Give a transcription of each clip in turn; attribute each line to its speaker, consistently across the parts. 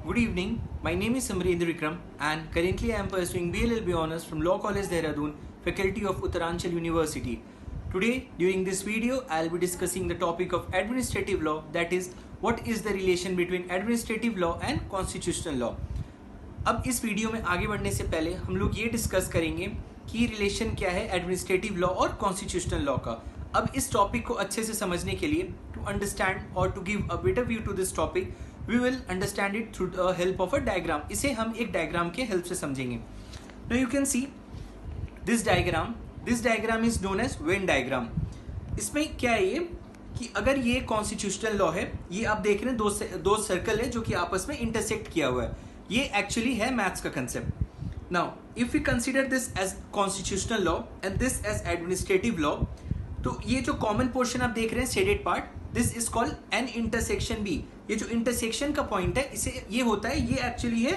Speaker 1: Good evening. My name is Samrendra Vikram and currently I am pursuing BLLB Honours from Law College Dehradun, Faculty of Uttaranchal University. Today, during this video, I will be discussing the topic of administrative law, that is, what is the relation between administrative law and constitutional law. अब इस video में आगे बढ़ने से पहले हम लोग ये डिस्कस करेंगे कि रिलेशन क्या है एडमिनिस्ट्रेटिव लॉ और कॉन्स्टिट्यूशनल लॉ का. अब इस टॉपिक को अच्छे से समझने के लिए टू अंडरस्टैंड और to give a better view to this topic we will understand it through the help of a diagram. इसे हम एक डायग्राम के हेल्प से समझेंगे. Now you can see this diagram is known as Venn diagram. इसमें क्या है ये कि अगर ये कॉन्स्टिट्यूशनल लॉ है, ये आप देख रहे हैं दो सर्कल है जो कि आपस में इंटरसेक्ट किया हुआ है. ये एक्चुअली है मैथ्स का concept. Now if you consider this as constitutional law and this as administrative law, तो ये जो कॉमन पोर्शन आप देख रहे हैं shaded part, this is called an intersection B. ये जो इंटरसेक्शन का पॉइंट है इसे ये होता है, ये एक्चुअली है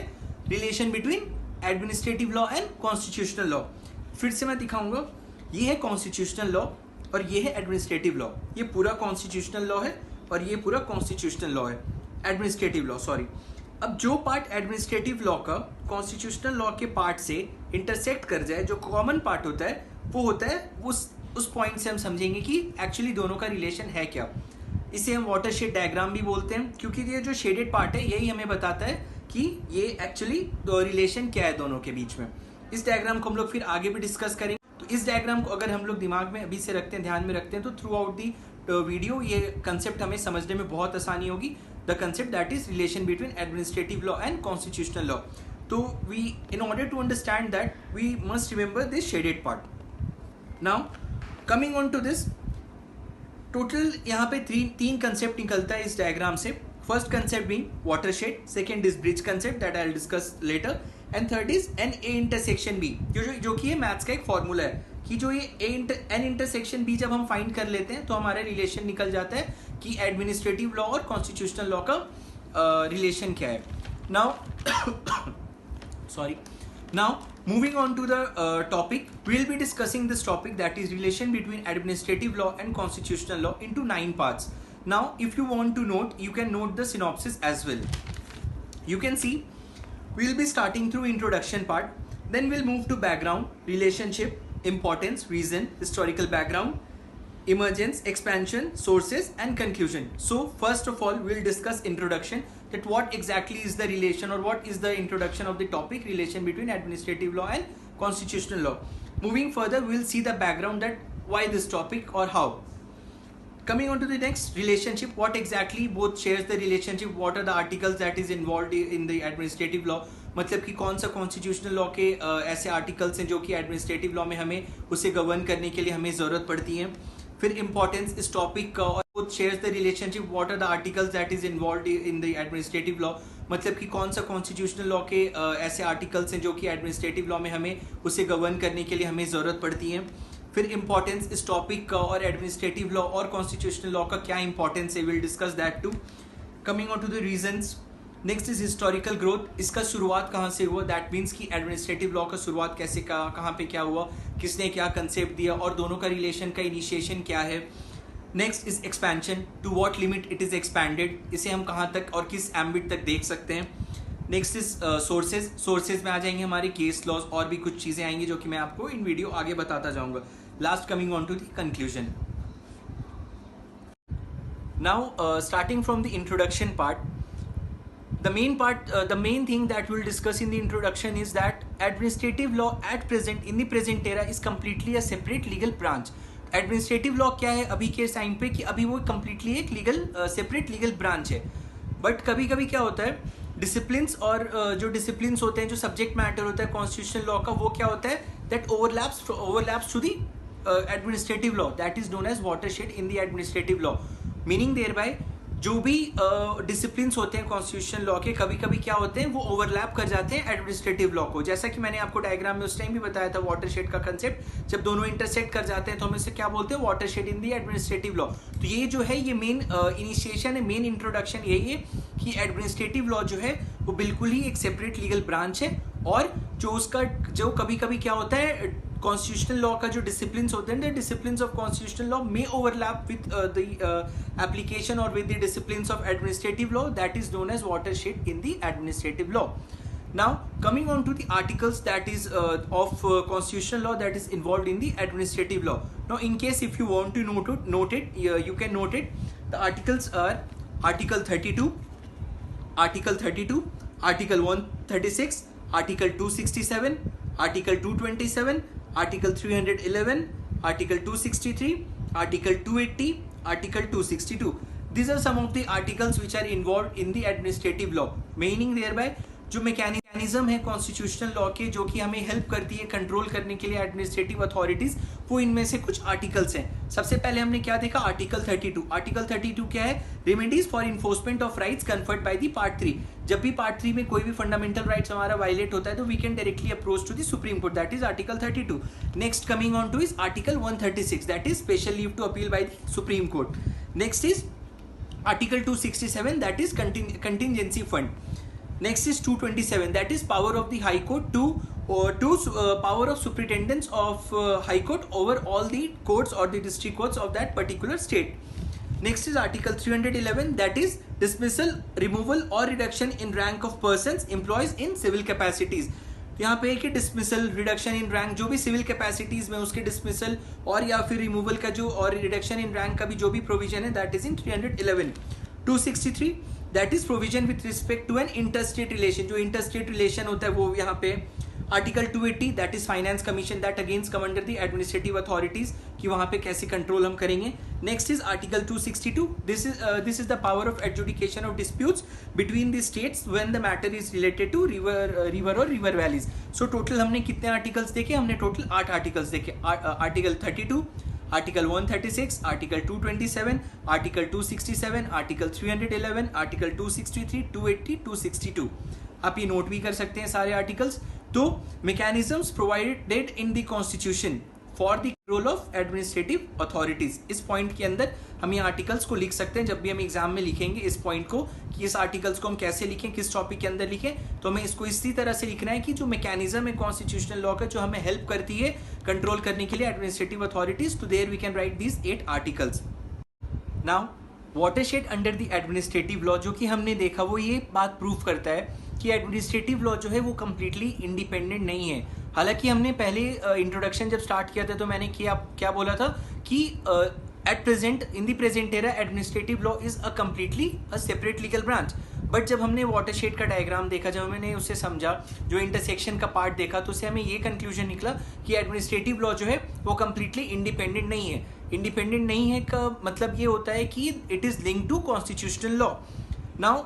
Speaker 1: relation between administrative law and constitutional law. फिर से मैं दिखाऊंगा, ये है कॉन्स्टिट्यूशनल लॉ और ये है एडमिनिस्ट्रेटिव लॉ. ये पूरा कॉन्स्टिट्यूशनल लॉ है और ये पूरा कॉन्स्टिट्यूशनल लॉ है, एडमिनिस्ट्रेटिव लॉ सॉरी. अब जो पार्ट एडमिनिस्ट्रेटिव लॉ का कॉन्स्टिट्यूशनल लॉ के पार्ट से इंटरसेक्ट कर जाए, जो कॉमन पार्ट होता है वो होता है उस पॉइंट से हम समझेंगे कि एक्चुअली दोनों का रिलेशन है क्या. इसे हम वाटरशेड डायग्राम भी बोलते हैं, क्योंकि ये जो शेडेड पार्ट है यही हमें बताता है कि ये एक्चुअली रिलेशन क्या है दोनों के बीच में. इस डायग्राम को हम लोग फिर आगे भी डिस्कस करेंगे. तो इस डायग्राम को अगर हम लोग दिमाग में अभी से रखते हैं, ध्यान में रखते हैं, तो थ्रू आउट दी वीडियो ये कंसेप्ट हमें समझने में बहुत आसानी होगी. The concept that is relation between administrative law and constitutional law. So in order to understand that, we must remember this shaded part. Now, coming on to this, total यहाँ पे तीन concept निकलता है इस diagram से. First concept being watershed, second is bridge concept that I'll discuss later, and third is an A intersection B, जो कि ये maths का एक formula है कि जो ये एन इंटरसेक्शन बी जब हम फाइंड कर लेते हैं तो हमारा रिलेशन निकल जाता है कि एडमिनिस्ट्रेटिव लॉ और कॉन्स्टिट्यूशनल लॉ का रिलेशन क्या है. Now sorry, now moving on to the topic, we will be discussing this topic that is relation between administrative law and constitutional law into 9 parts. Now if you want to note, you can note the synopsis as well. You can see we will be starting through introduction part, then we'll move to background, relationship, importance, reason, historical background, emergence, expansion, sources and conclusion. So first of all we'll discuss introduction, that what exactly is the relation or what is the introduction of the topic relation between administrative law and constitutional law. Moving further, we'll see the background, that why this topic or how. Coming on to the next, relationship, what exactly both shares the relationship, what are the articles that is involved in the administrative law, मतलब कि कौन सा constitutional law के ऐसे articles हैं जो कि administrative law में हमें उसे गवर्न करने के लिए हमें ज़रूरत पड़ती है. फिर इंपॉर्टेंस इस टॉपिक का, और both shares the relationship, what are the articles that is involved in the administrative law, मतलब कि कौन सा कॉन्स्टिट्यूशनल लॉ के ऐसे आर्टिकल्स हैं जो कि एडमिनिस्ट्रेटिव लॉ में हमें उसे गवर्न करने के लिए हमें ज़रूरत पड़ती है. फिर इंपॉर्टेंस इस टॉपिक का और एडमिनिस्ट्रेटिव लॉ और कॉन्स्टिट्यूशनल लॉ का क्या इंपॉर्टेंस है, will discuss that too. Coming on to the reasons, next is historical growth, इसका शुरुआत कहाँ से हुआ, दैट मीन्स कि एडमिनिस्ट्रेटिव लॉ का शुरुआत कैसे कहाँ पे क्या हुआ, किसने क्या कंसेप्ट दिया और दोनों का रिलेशन का इनिशिएशन क्या है. Next is expansion, to what limit it is expanded, इसे हम कहाँ तक और किस एम्बिट तक देख सकते हैं. नेक्स्ट इज सोर्सेज में आ जाएंगे हमारे केस लॉज, और भी कुछ चीज़ें आएंगी जो कि मैं आपको इन वीडियो आगे बताता जाऊँगा. Last, coming on to the conclusion. Now starting from the introduction part, the main thing that we'll discuss in the introduction is that administrative law at present, in the present era, is completely a separate legal branch. Administrative law क्या है अभी के time पे, कि अभी वो completely एक separate legal branch है. बट कभी कभी क्या होता है, डिसिप्लिन्स और जो डिसिप्लिन्स होते हैं, जो सब्जेक्ट मैटर होता है कॉन्स्टिट्यूशनल लॉ का, वो क्या होता है, that overlaps to the administrative law, that is known as watershed in the administrative law, meaning thereby जो भी डिसिप्लिन्स होते हैं कॉन्स्टिट्यूशन लॉ के, कभी कभी क्या होते हैं, वो ओवरलैप कर जाते हैं एडमिनिस्ट्रेटिव लॉ को. जैसा कि मैंने आपको डायग्राम में उस टाइम भी बताया था वाटरशेड का कंसेप्ट, जब दोनों इंटरसेक्ट कर जाते हैं तो हम इसे क्या बोलते हैं, वाटरशेड इन दी एडमिनिस्ट्रेटिव लॉ. तो ये जो है, ये मेन इनिशिएशन है, मेन इंट्रोडक्शन यही है कि एडमिनिस्ट्रेटिव लॉ जो है वो बिल्कुल ही एक सेपरेट लीगल ब्रांच है, और जो उसका जो कभी कभी क्या होता है कॉन्स्टिट्यूशनल लॉ का जो डिसिप्लिन होते हैं, the discipline of constitutional law may overlap with the application और with the discipline of administrative law, that is known as watershed in the administrative law. Now coming on to the articles that is of constitutional law that is involved in the administrative law. Now in case if you want to note it, you can note it. The articles are Article 32, Article 32, Article 136, Article 267, Article 227, Article 311, Article 263, Article 280, Article 262. These are some of the articles which are involved in the administrative law, meaning thereby जो mechanism है constitutional law के जो कि हमें help करती है control करने के लिए एडमिनिस्ट्रेटिव अथॉरिटीज, वो इनमें से कुछ आर्टिकल्स हैं. सबसे पहले हमने क्या देखा, आर्टिकल 32. आर्टिकल 32 क्या है, remedies for enforcement of rights conferred by the part 3. जब भी पार्ट 3 में कोई भी फंडामेंटल राइट्स हमारा वायलेट होता है तो we can directly approach to the supreme court, that is article 32. Next coming on to is article 136, that is special leave to appeal by the supreme court. Next is article 267, that is contingency fund. Next is 227, that is power of the High Court to power of superintendence of High Court over all the courts or the district courts of that particular state. Next is Article 311, that is dismissal, removal or reduction in rank of persons employees in civil capacities. यहाँ पे एक dismissal, reduction in rank, जो भी civil capacities में उसके dismissal और या फिर रिमूवल का जो और रिडक्शन इन रैंक का भी जो भी प्रोविजन है, that is in 311. 263, that is provision with respect to an interstate relation, जो इंटरस्टेट रिलेशन होता है वो यहाँ पे. Article 280, that is finance commission, that against come under the administrative authorities कि वहाँ पे कैसे कंट्रोल हम करेंगे. Next is article 262, this is the power of adjudication of disputes between the states when the matter is related to river और river valleys. So total हमने कितने articles देखे, हमने टोटल 8 आर्टिकल्स देखे. Article 32, Article 136, Article 227, Article 267, Article 311, Article 263, 280, 262. आप ये note भी कर सकते हैं सारे आर्टिकल्स. तो mechanisms provided in the Constitution for the role of administrative authorities. इस पॉइंट के अंदर हम ये आर्टिकल्स को लिख सकते हैं. जब भी हम एग्जाम में लिखेंगे इस पॉइंट को कि इस आर्टिकल्स को हम कैसे लिखें, किस टॉपिक के अंदर लिखें, तो हमें इसको इसी तरह से लिखना है कि जो मैकेनिज्म है कॉन्स्टिट्यूशनल लॉ का जो हमें हेल्प करती है कंट्रोल करने के लिए एडमिनिस्ट्रेटिव अथॉरिटीज, तो there we can write these 8 articles. Now watershed under the administrative law, जो कि हमने देखा वो ये बात प्रूव करता है कि एडमिनिस्ट्रेटिव लॉ जो है वो कम्प्लीटली इंडिपेंडेंट नहीं है. हालांकि हमने पहले इंट्रोडक्शन जब स्टार्ट किया था तो मैंने क्या बोला था कि at present in the present era administrative law is a completely a separate legal branch. But जब हमने वाटरशेड का डायग्राम देखा, जब हमने उससे समझा, जो इंटरसेक्शन का पार्ट देखा, तो उससे हमें ये कंक्लूजन निकला कि एडमिनिस्ट्रेटिव लॉ जो है वो कम्प्लीटली इंडिपेंडेंट नहीं है. इंडिपेंडेंट नहीं है का मतलब ये होता है कि it is linked to constitutional law. Now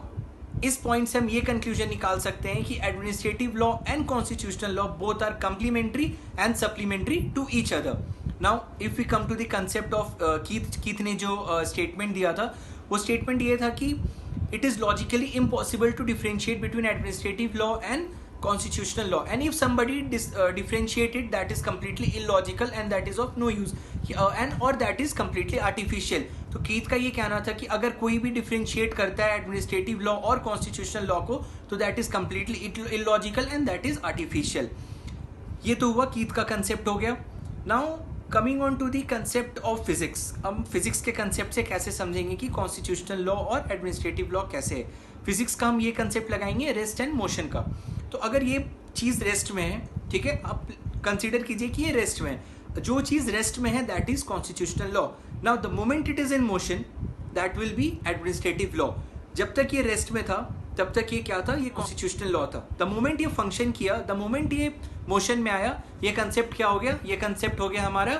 Speaker 1: इस पॉइंट से हम ये कंक्लूजन निकाल सकते हैं कि administrative law and constitutional law both are complementary and supplementary to each other. Now if we come to the concept of Keith ने जो स्टेटमेंट दिया था, वो स्टेटमेंट ये था कि it is logically impossible to differentiate between administrative law and constitutional law, and if somebody differentiated, that is completely illogical and that is of no use, and or that is completely artificial. तो Keith का ये कहना था कि अगर कोई भी differentiate करता है एडमिनिस्ट्रेटिव लॉ और कॉन्स्टिट्यूशनल लॉ को, तो that is completely illogical and that is artificial. ये तो हुआ कीथ का कंसेप्ट हो गया. Now coming on to the concept of physics. हम फिजिक्स के कंसेप्ट से कैसे समझेंगे कि कॉन्स्टिट्यूशनल लॉ और एडमिनिस्ट्रेटिव लॉ कैसे है. फिजिक्स का हम ये कंसेप्ट लगाएंगे रेस्ट एंड मोशन का. तो अगर ये चीज़ रेस्ट में है, ठीक है, आप कंसिडर कीजिए कि ये रेस्ट में है. जो चीज़ रेस्ट में है that is constitutional law. Now the moment it is in motion that will be administrative law. जब तक ये रेस्ट में था तब तक ये क्या था, ये कॉन्स्टिट्यूशनल लॉ था. द मोमेंट ये फंक्शन किया, द मोमेंट ये मोशन में आया, ये कंसेप्ट क्या हो गया, ये कंसेप्ट हो गया हमारा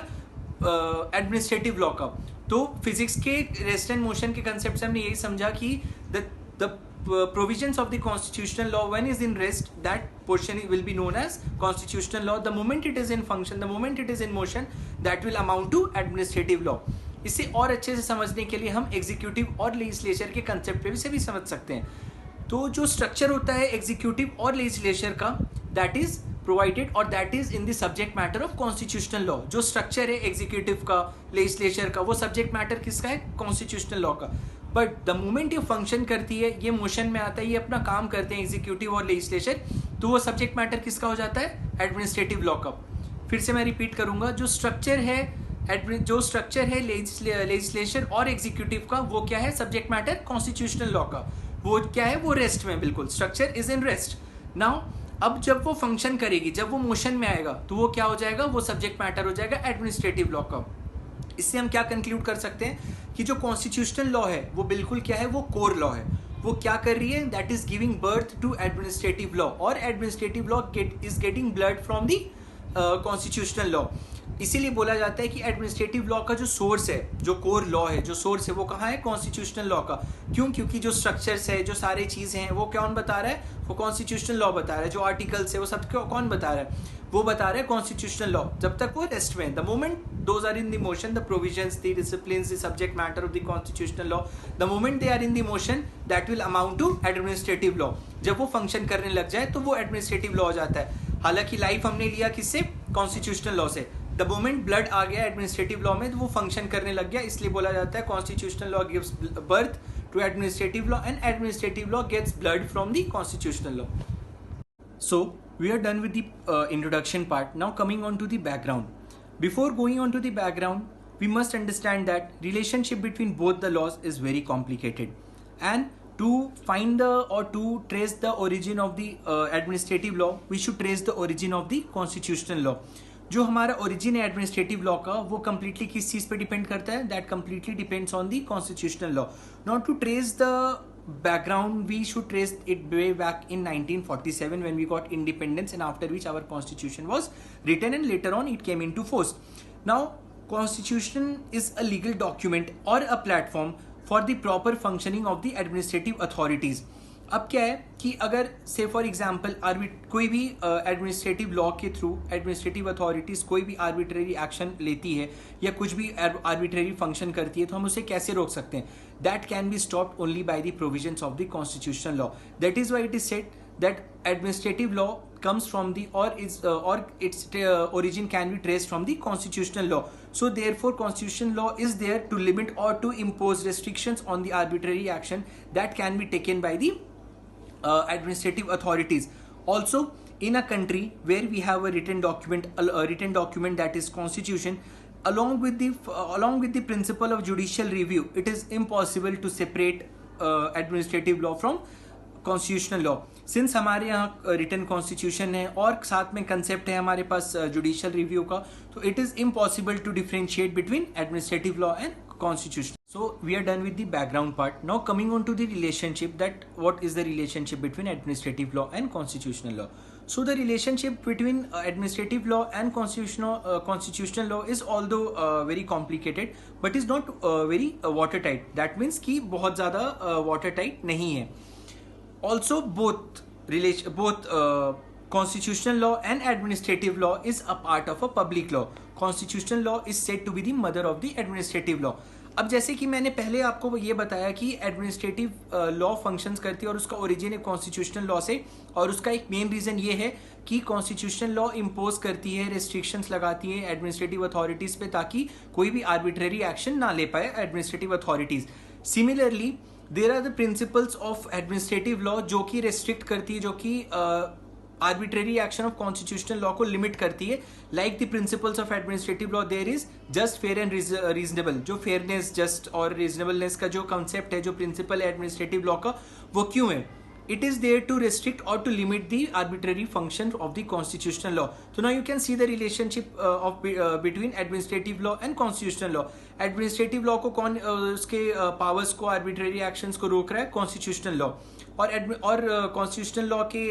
Speaker 1: एडमिनिस्ट्रेटिव लॉ का. तो फिजिक्स के रेस्ट एंड मोशन के कंसेप्ट से हमने यही समझा कि the provisions of the constitutional law when is in rest, that portion will be known as constitutional law. The moment it is in function, the moment it is in motion, that will amount to administrative law. इसे और अच्छे से समझने के लिए हम executive और legislature के कंसेप्ट पे से भी समझ सकते हैं. तो जो स्ट्रक्चर होता है एग्जीक्यूटिव और लेजिस्लेचर का, दैट इज प्रोवाइडेड और that is in the subject matter of constitutional law. जो स्ट्रक्चर है एग्जीक्यूटिव का, लेजिस्लेचर का, वो सब्जेक्ट मैटर किसका है, कॉन्स्टिट्यूशनल लॉ का. बट द मोमेंट ये फंक्शन करती है, ये मोशन में आता है, ये अपना काम करते हैं एग्जीक्यूटिव और लेजिस्लेचर, तो वो सब्जेक्ट मैटर किसका हो जाता है, एडमिनिस्ट्रेटिव लॉ का. फिर से मैं रिपीट करूंगा, जो स्ट्रक्चर है लेजिस्लेशन और एग्जीक्यूटिव का, वो क्या है, सब्जेक्ट मैटर कॉन्स्टिट्यूशनल लॉ का, वो क्या है, वो रेस्ट में, बिल्कुल structure is in rest. Now अब जब वो फंक्शन करेगी, जब वो मोशन में आएगा, तो वो क्या हो जाएगा, वो सब्जेक्ट मैटर हो जाएगा एडमिनिस्ट्रेटिव लॉ का। इससे हम क्या कंक्लूड कर सकते हैं कि जो कॉन्स्टिट्यूशनल लॉ है वो बिल्कुल क्या है, वो कोर लॉ है। वो क्या कर रही है, that is giving birth to administrative law, और administrative law is getting blood from the constitutional law. इसीलिए बोला जाता है कि एडमिनिस्ट्रेटिव लॉ का जो सोर्स है, जो कोर लॉ है, जो सोर्स है, वो कहाँ है, कॉन्स्टिट्यूशनल लॉ का। क्यों? क्योंकि जो स्ट्रक्चर्स है, जो सारे चीजें हैं, वो कौन बता रहा है, वो कॉन्स्टिट्यूशनल लॉ बता रहा है। जो आर्टिकल्स है वो सब कौन बता रहा है, वो बता रहा है कॉन्स्टिट्यूशनल लॉ। जब तक वो रेस्ट में, the moment those are in the motion, the provisions, the disciplines, the subject matter of the constitutional law, the moment they are in the motion, that will amount to administrative law. जब वो function करने लग जाए तो वो administrative law हो जाता है। हालांकि लाइफ हमने लिया किससे, कॉन्स्टिट्यूशनल लॉ से। द मोमेंट ब्लड आ गया एडमिनिस्ट्रेटिव लॉ में, तो वो फंक्शन करने लग गया, इसलिए बोला जाता है constitutional law gives birth to administrative law and administrative law gets blood from the constitutional law. So we are done with the introduction part. Now coming on to the background. Before going on to the background, we must understand that relationship between both the laws is very complicated, and to find to trace the origin of the administrative law, we should trace the origin of the constitutional law. जो हमारा origin है administrative law का, वो completely किस चीज पे depend करता है, that completely depends on the constitutional law. Not to trace the background, we should trace it way back in 1947 when we got independence, and after which our constitution was written and later on it came into force. Now constitution is a legal document or a platform for the proper functioning of the administrative authorities. अब क्या है कि अगर से for example कोई भी administrative law के through administrative authorities कोई भी आर्बिट्रेरी एक्शन लेती है या कुछ भी आर्बिट्रेरी फंक्शन करती है, तो हम उसे कैसे रोक सकते हैं, that can be stopped only by the provisions of the constitutional law. That is why it is said that administrative law comes from the or its origin can be traced from the constitutional law. So therefore constitutional law is there to limit or to impose restrictions on the arbitrary action that can be taken by the administrative authorities. Also in a country where we have a written document that is constitution, along with the principle of judicial review, it is impossible to separate administrative law from constitutional law. Since हमारे यहाँ written constitution है और साथ में concept है हमारे पास judicial review का, तो it is impossible to differentiate between administrative law and constitution. So we are done with the background part. Now coming on to the relationship, that what is the relationship between administrative law and constitutional law. So the relationship between administrative law and constitutional law is although very complicated, but is not very watertight. That means कि बहुत ज़्यादा watertight नहीं है. Also both constitutional law and administrative law is a part of a public law. Constitutional law is said to be the mother of the administrative law. अब जैसे कि मैंने पहले आपको ये बताया कि एडमिनिस्ट्रेटिव लॉ फंक्शंस करती है और उसका ओरिजिन है कॉन्स्टिट्यूशनल लॉ से, और उसका एक मेन रीजन ये है कि कॉन्स्टिट्यूशनल लॉ इम्पोज करती है, रेस्ट्रिक्शंस लगाती है एडमिनिस्ट्रेटिव अथॉरिटीज पे, ताकि कोई भी आर्बिट्रेरी एक्शन ना ले पाए administrative authorities. Similarly there are the principles of administrative law जो कि रेस्ट्रिक्ट करती है, जो कि arbitrary action of constitutional law को लिमिट करती है. Like the principles of administrative law there is just, fair and reasonable. जो फेयरनेस, जस्ट और रीजनेबलनेस का जो कंसेप्ट है, जो प्रिंसिपल है एडमिनिस्ट्रेटिव लॉ का, वो क्यों है? It is there to restrict or to limit the arbitrary function of the constitutional law. So now you can see the relationship between administrative law and constitutional law. Administrative law को कौन उसके powers को, arbitrary actions को रोक रहा है? Constitutional law. और constitutional law के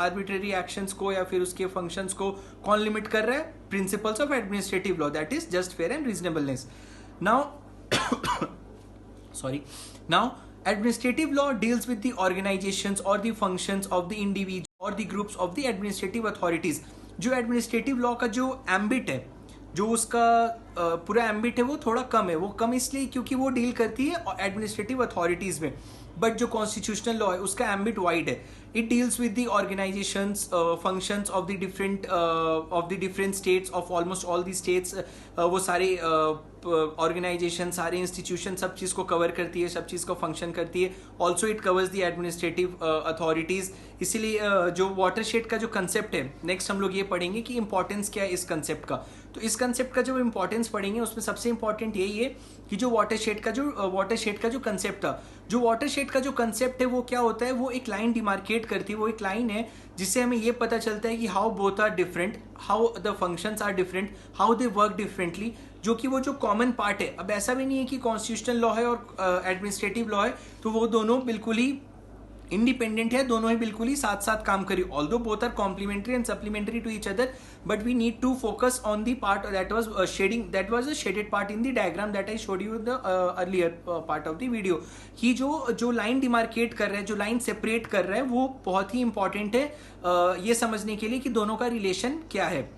Speaker 1: arbitrary actions को या फिर उसके functions को कौन limit कर रहा है? Principles of administrative law, that is just, fair and reasonableness. Now sorry. Now administrative law deals with the organizations or the functions of the individual or the groups of the administrative authorities. जो administrative law का जो ambit है, जो उसका पूरा ambit है, वो थोड़ा कम है. वो कम इसलिए क्योंकि वो डील करती है administrative authorities में. बट जो constitutional law है उसका ambit wide है. It deals with the organizations, functions of the different states, of almost all the states. वो सारे ऑर्गेनाइजेशन, सारे इंस्टीट्यूशन, सब चीज़ को कवर करती है, सब चीज़ को फंक्शन करती है. Also it covers the administrative authorities. इसीलिए जो वाटरशेड का जो कंसेप्ट है, नेक्स्ट हम लोग ये पढ़ेंगे कि इंपॉर्टेंस क्या है इस कंसेप्ट का. तो इस कंसेप्ट का जो इंपॉर्टेंस पढ़ेंगे उसमें सबसे इंपॉर्टेंट यही है कि जो वाटरशेड का जो कंसेप्ट था, जो वाटरशेड का जो कंसेप्ट है वो क्या होता है, वो एक लाइन डिमार्केट करती है. वो एक लाइन है जिससे हमें ये पता चलता है कि how both are different, how the functions are different, how they work differently. जो कि वो जो कॉमन पार्ट है, अब ऐसा भी नहीं है कि कॉन्स्टिट्यूशनल लॉ है और एडमिनिस्ट्रेटिव लॉ है तो वो दोनों बिल्कुल ही इंडिपेंडेंट है, दोनों ही बिल्कुल ही साथ साथ काम करें. Although both are complementary and supplementary to each other, but we need to focus on the part that was a shaded part in the diagram that I showed you the earlier part of the video. कि जो line demarcate कर रहा है, जो line separate कर रहा है, वो बहुत ही इंपॉर्टेंट है ये समझने के लिए कि दोनों का रिलेशन क्या है.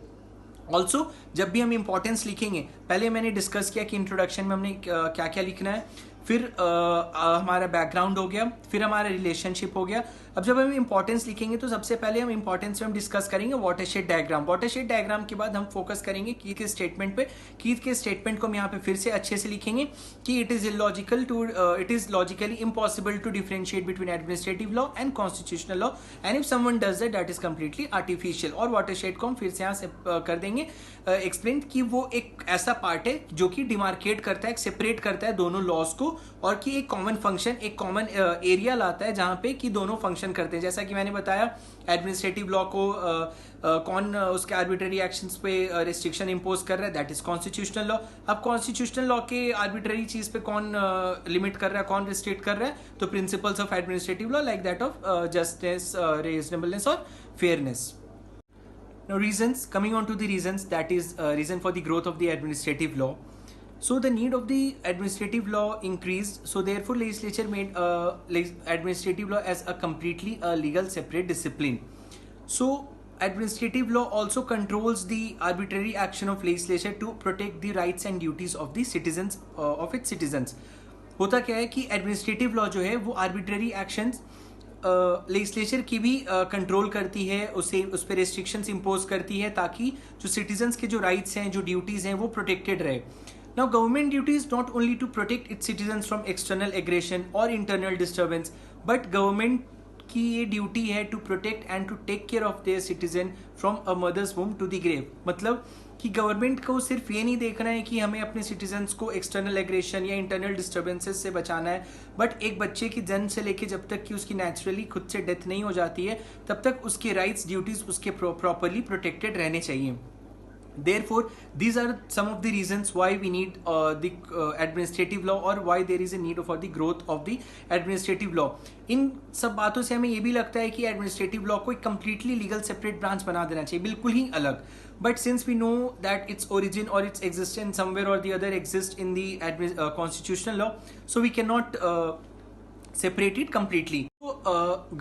Speaker 1: ऑल्सो जब भी हम इंपॉर्टेंस लिखेंगे, पहले मैंने डिस्कस किया कि इंट्रोडक्शन में हमने क्या क्या लिखना है, फिर हमारा बैकग्राउंड हो गया, फिर हमारा रिलेशनशिप हो गया. अब जब हम इंपॉर्टेंस लिखेंगे तो सबसे पहले हम इंपॉर्टेंस में हम डिस्कस करेंगे वाटरशेड डायग्राम. वाटरशेड डायग्राम के बाद हम फोकस करेंगे कीथ के स्टेटमेंट पे. कीथ के स्टेटमेंट को हम यहाँ पे फिर से अच्छे से लिखेंगे कि it is logically impossible to differentiate between administrative law and constitutional law, and if someone does that is completely artificial. और वाटरशेड को हम फिर से यहाँ से कर देंगे एक्सप्लेन कि वो एक ऐसा पार्ट है जो कि डिमार्केट करता है, सेपरेट करता है दोनों लॉज को, और कि एक कॉमन फंक्शन, एक कॉमन एरिया लाता है जहां पे कि दोनों फंक्शन करते हैं. जैसा कि मैंने बताया, एडमिनिस्ट्रेटिव लॉ को कौन उसके आर्बिट्ररी एक्शंस पे रिस्ट्रिक्शन इंपोज कर रहा है, दैट इज कॉन्स्टिट्यूशनल लॉ. अब कॉन्स्टिट्यूशनल लॉ के आर्बिट्ररी चीज पे कौन लिमिट कर रहा है, कौन रिस्ट्रिक्ट कर रहा है, तो principles of administrative law like that of justice, reasonableness और fairness. Now reasons, coming on to the reasons, that is reason for the growth of the administrative law. So the need of the administrative law increased, so therefore legislature made administrative law as a completely legal separate discipline. So administrative law also controls the arbitrary action of legislature to protect the rights and duties of the citizens, of its citizens. होता क्या है कि administrative law जो है वो arbitrary actions legislature की भी control करती है, उसे उस पर रेस्ट्रिक्शंस इंपोज करती है ताकि जो सिटीजन्स के जो राइट्स हैं, जो ड्यूटीज़ हैं, वो प्रोटेक्टेड रहे. Now government duties not only to protect its citizens from external aggression और इंटरनल डिस्टर्बेंस, बट गवर्नमेंट की ये ड्यूटी है to protect and to take care of their citizen from a mother's womb to the grave. मतलब कि government को सिर्फ ये नहीं देखना है कि हमें अपने सिटीजन्स को एक्सटर्नल एग्रेशन या इंटरनल डिस्टर्बेंसेस से बचाना है, बट एक बच्चे की जन्म से लेके जब तक कि उसकी नेचुरली खुद से डेथ नहीं हो जाती है, तब तक उसके राइट्स, ड्यूटीज उसके प्रॉपरली प्रोटेक्टेड रहने चाहिए. Therefore, these are some of the reasons why we need the administrative law, or why there is a need for the growth of the administrative law. इन सब बातों से हमें ये भी लगता है कि एडमिनिस्ट्रेटिव लॉ को एक completely legal separate branch बना देना चाहिए, बिल्कुल ही अलग. But since we know that its origin or its existence somewhere or the other exists in the constitutional law, so we cannot separate it completely. So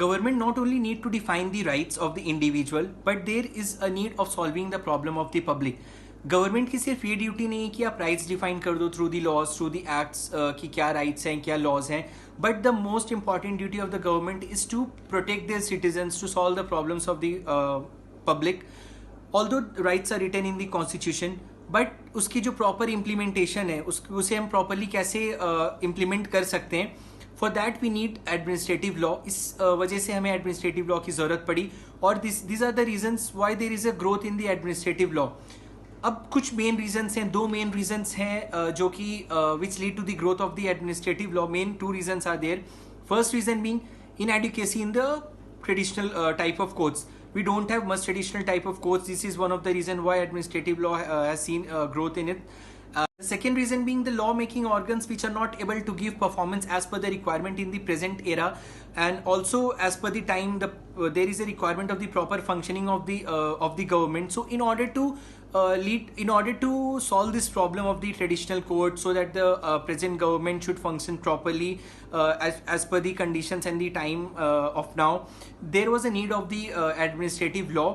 Speaker 1: government not only need to define the rights of the individual, but there is a need of solving the problem of the public. Government की सिर्फ ये duty नहीं है कि आप rights define कर दो through the laws, through the acts, कि क्या राइट्स हैं, क्या लॉज हैं, but the most important duty of the government is to protect their citizens, to solve the problems of the public. Although rights are written in the constitution, but उसकी जो proper implementation है, उसे हम properly कैसे implement कर सकते हैं, for that we need administrative law. इस वजह से हमें एडमिनिस्ट्रेटिव लॉ की ज़रूरत पड़ी, और this are the reasons why there is a growth in the administrative law. अब कुछ मेन रीजन्स हैं, दो मेन रीजन्स हैं जो कि which lead to the growth of the administrative law. Main two reasons are there. First reason being inadequacy in the traditional type of courts. We don't have much traditional type of courts. This is one of the reason why administrative law has seen growth in it. The second reason being the law making organs which are not able to give performance as per the requirement in the present era, and also as per the time there is a requirement of the proper functioning of the government. So in order to solve this problem of the traditional court, so that the present government should function properly as per the conditions and the time of now, there was a need of the administrative law.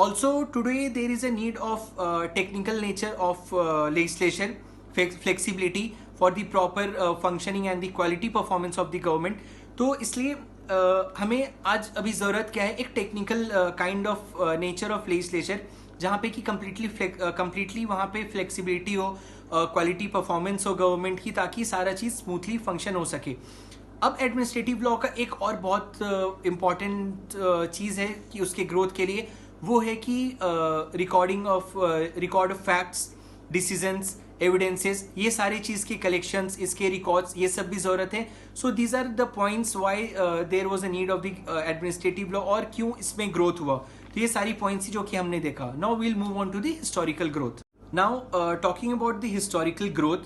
Speaker 1: Also today there is a need of technical nature of legislation, flexibility for the proper functioning and the quality performance of the government. तो इसलिए हमें आज अभी ज़रूरत क्या है, एक technical kind of nature of legislature जहाँ पे कि कम्प्लीटली वहाँ पे फ्लेक्सिबिलिटी हो, क्वालिटी परफॉर्मेंस हो गवर्नमेंट की, ताकि सारा चीज़ स्मूथली फंक्शन हो सके। अब एडमिनिस्ट्रेटिव लॉ का एक और बहुत इम्पॉर्टेंट चीज़ है कि उसके ग्रोथ के लिए, वो है कि record of facts, decisions, evidences, ये सारी चीज़ के कलेक्शंस, इसके रिकॉर्ड्स, ये सब भी ज़रूरत है। So these are the points why there was a need of the administrative law, और क्यों इसमें ग्रोथ हुआ। तो ये सारी पॉइंट्स जो कि हमने देखा। Now we'll move on to the historical growth. Now talking about the historical growth,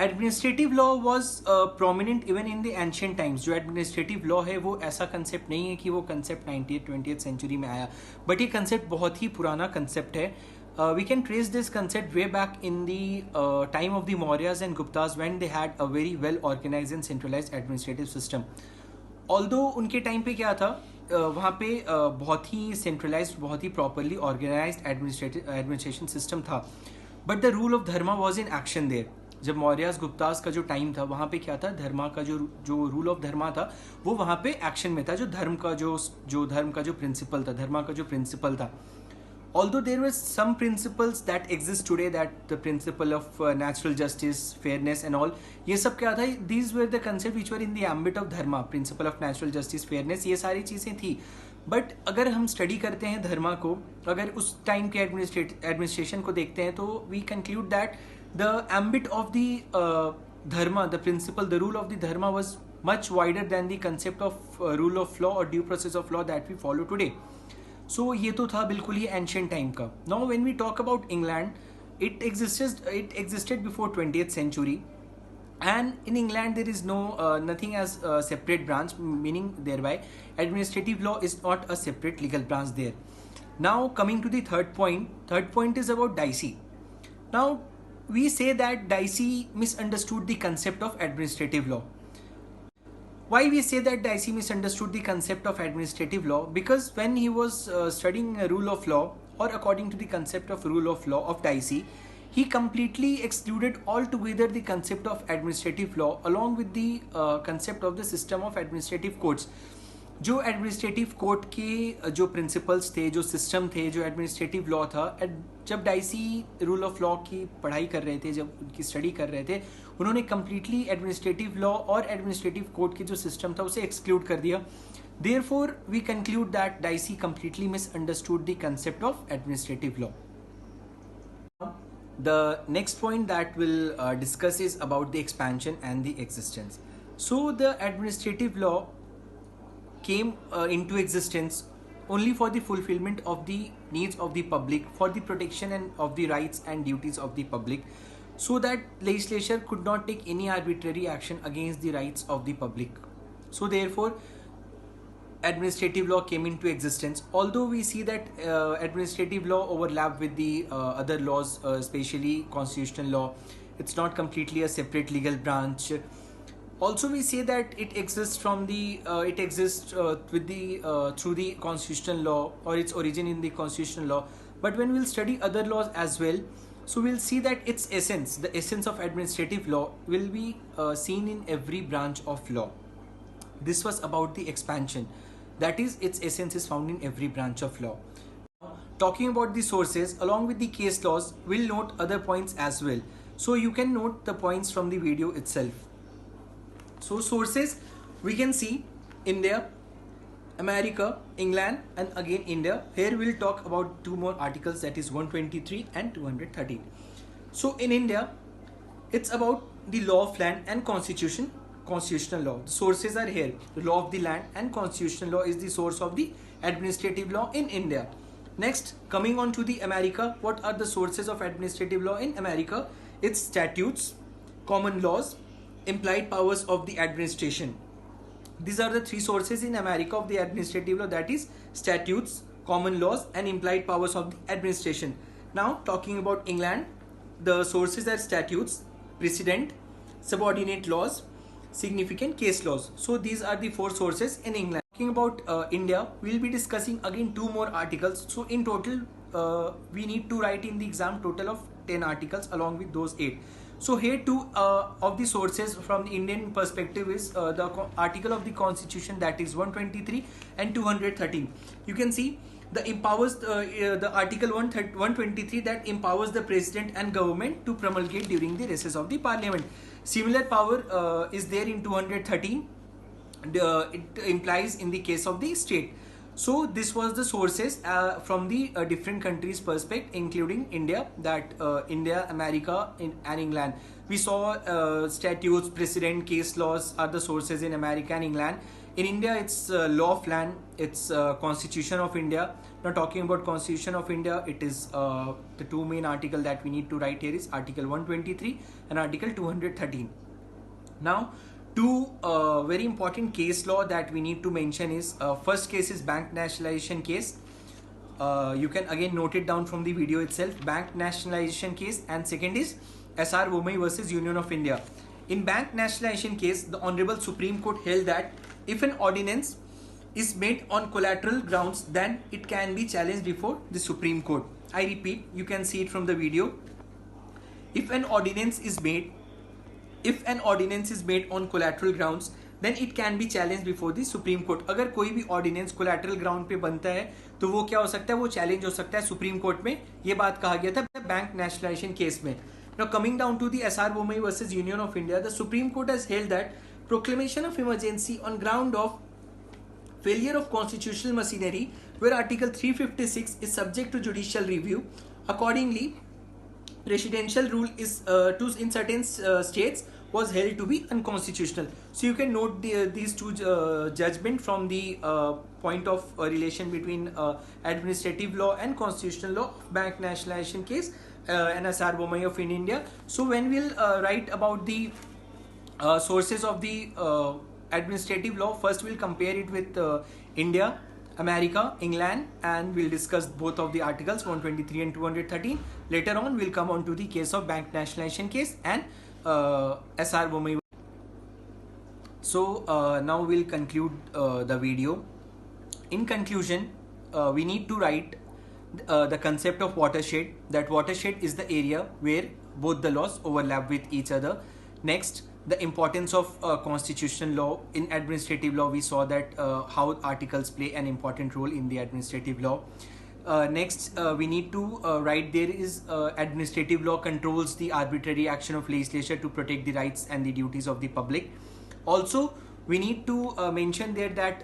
Speaker 1: administrative law was prominent even in the ancient times. जो एडमिनिस्ट्रेटिव लॉ है वो ऐसा कंसेप्ट नहीं है कि वो कंसेप्ट 20th सेंचुरी में आया, बट ये कंसेप्ट बहुत ही पुराना कंसेप्ट है। We can trace this concept way back in the time of the Mauryas and Guptas, when they had a very well organized and centralized administrative system. Although उनके time पे क्या था, वहाँ पे बहुत ही centralized, बहुत ही properly organized administration system था, but the rule of dharma was in action there. जब मौर्यास गुप्तास का जो टाइम था, वहाँ पे क्या था, धर्मा का जो रूल ऑफ धर्मा था वो वहाँ पे एक्शन में था। जो धर्म का जो प्रिंसिपल था, धर्मा का जो प्रिंसिपल था, although there were some principles that exist today, that the principle of natural justice, fairness and all, ये सब क्या था, these were the concepts which were in the ambit of dharma, principle of natural justice, fairness, ये सारी चीज़ें थी। But अगर हम स्टडी करते हैं धर्मा को, अगर उस टाइम के एडमिनिस्ट्रेशन को देखते हैं, तो we conclude that the ambit of the dharma, the principle, the rule of the dharma was much wider than the concept of rule of law or due process of law that we follow today. So ये तो था बिल्कुल ही ancient time का। Now when we talk about England, it existed before 20th century, and in England there is no nothing as separate branch, meaning there by administrative law is not a separate legal branch there. Now coming to the third point is about Dicey. Now we say that Dicey misunderstood the concept of administrative law. Why we say that Dicey misunderstood the concept of administrative law? Because when he was studying a rule of law, or according to the concept of rule of law of Dicey, he completely excluded altogether the concept of administrative law along with the concept of the system of administrative courts. जो administrative court के जो principles थे, जो system थे, जो administrative law था, जब dicey rule of law की पढ़ाई कर रहे थे, जब उनकी स्टडी कर रहे थे, उन्होंने कम्प्लीटली एडमिनिस्ट्रेटिव लॉ और एडमिनिस्ट्रेटिव कोर्ट की जो सिस्टम था उसे एक्सक्लूड कर दिया। Therefore we conclude that Dicey completely misunderstood the concept of administrative law. The next point that we'll discuss is about the expansion and the existence. So the administrative law came into existence only for the fulfillment of the needs of the public, for the protection and of the rights and duties of the public, so that legislature could not take any arbitrary action against the rights of the public. So therefore administrative law came into existence. Although we see that administrative law overlap with the other laws, especially constitutional law, it's not completely a separate legal branch. Also we say that it exists with the through the constitutional law, or its origin in the constitutional law. But when we'll study other laws as well, so we'll see that its essence, the essence of administrative law, will be seen in every branch of law. This was about the expansion, that is, its essence is found in every branch of law. Talking about the sources along with the case laws, we'll note other points as well. So you can note the points from the video itself. So sources we can see India, America, England, and again India. Here we'll talk about two more articles, that is 123 and 213. So in India, it's about the law of land and constitutional law. The sources are here. The law of the land and constitutional law is the source of the administrative law in India. Next, coming on to the America, what are the sources of administrative law in America? It's statutes, common laws, implied powers of the administration. These are the three sources in America of the administrative law, that is statutes, common laws, and implied powers of the administration. Now talking about England, the sources are statutes, precedent, subordinate laws, significant case laws. So these are the four sources in England. Talking about India, we'll be discussing again two more articles. So in total we need to write in the exam total of 10 articles along with those 8. So here two of the sources from the Indian perspective is the article of the Constitution, that is 123 and 213. You can see the empowers the article 123 that empowers the president and government to promulgate during the recess of the parliament. Similar power is there in 213. It implies in the case of the state. So this was the sources from the different countries perspective, including India, that India, America, and England. We saw statutes, precedent, case laws are the sources in America and England. In India, it's law of land, it's Constitution of India. Now talking about Constitution of India, it is the two main articles that we need to write here is Article 123 and Article 213. Now, two very important case law that we need to mention is first case is bank nationalization case. You can again note it down from the video itself, bank nationalization case, and second is SR Bomai versus Union of India. In bank nationalization case, the Honorable Supreme Court held that if an ordinance is made on collateral grounds, then it can be challenged before the Supreme Court. I repeat, you can see it from the video. If an ordinance is made on collateral grounds, then it can be challenged before the Supreme Court. अगर कोई भी ordinance collateral ground पे बनता है तो वो क्या हो सकता है, वो challenge हो सकता है Supreme Court में. ये बात कहा गया था bank nationalization case में. Now coming down to the SR Bomai versus Union of India, the Supreme Court has held that proclamation of emergency on ground of failure of constitutional machinery, where Article 356 is subject to judicial review. Accordingly, presidential rule is in certain states was held to be unconstitutional. So you can note these two judgment from the point of relation between administrative law and constitutional law of bank nationalization case and SR Bomai of in India. So when we'll write about the sources of the administrative law, first we'll compare it with India, America, England, and we'll discuss both of the articles 123 and 213. Later on we'll come on to the case of bank nationalization case and SR Bomai. So now we'll conclude the video. In conclusion, we need to write the concept of watershed. That watershed is the area where both the laws overlap with each other. Next, the importance of constitutional law. In administrative law, we saw that how articles play an important role in the administrative law. Next, we need to write there is administrative law controls the arbitrary action of legislature to protect the rights and the duties of the public. Also, we need to mention there that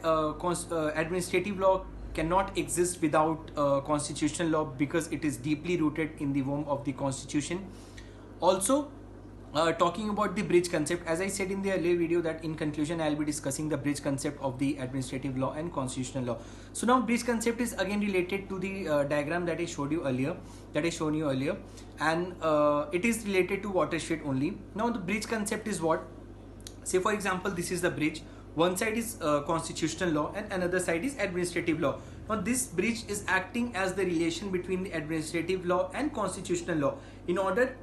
Speaker 1: administrative law cannot exist without constitutional law because it is deeply rooted in the womb of the constitution. Also, talking about the bridge concept, as I said in the earlier video that in conclusion I'll be discussing the bridge concept of the administrative law and constitutional law. So now bridge concept is again related to the diagram that I showed you earlier, and it is related to watershed only. Now the bridge concept is what? Say for example, this is the bridge. One side is constitutional law and another side is administrative law. Now this bridge is acting as the relation between the administrative law and constitutional law. In order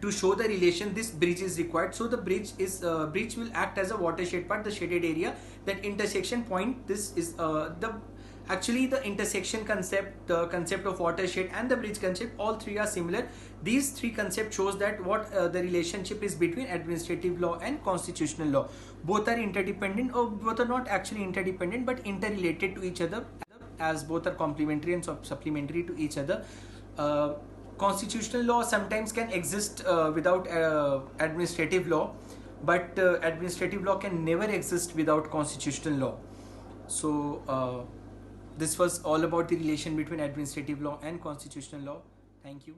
Speaker 1: to show the relation, this bridge is required. So the bridge will act as a watershed part, the shaded area, that intersection point. This is actually the intersection concept, the concept of watershed and the bridge concept, all three are similar. These three concepts shows that what the relationship is between administrative law and constitutional law. Both are interdependent, or both are not actually interdependent but interrelated to each other, as both are complementary and supplementary to each other. Constitutional law sometimes can exist without administrative law, but administrative law can never exist without constitutional law. So this was all about the relation between administrative law and constitutional law. Thank you.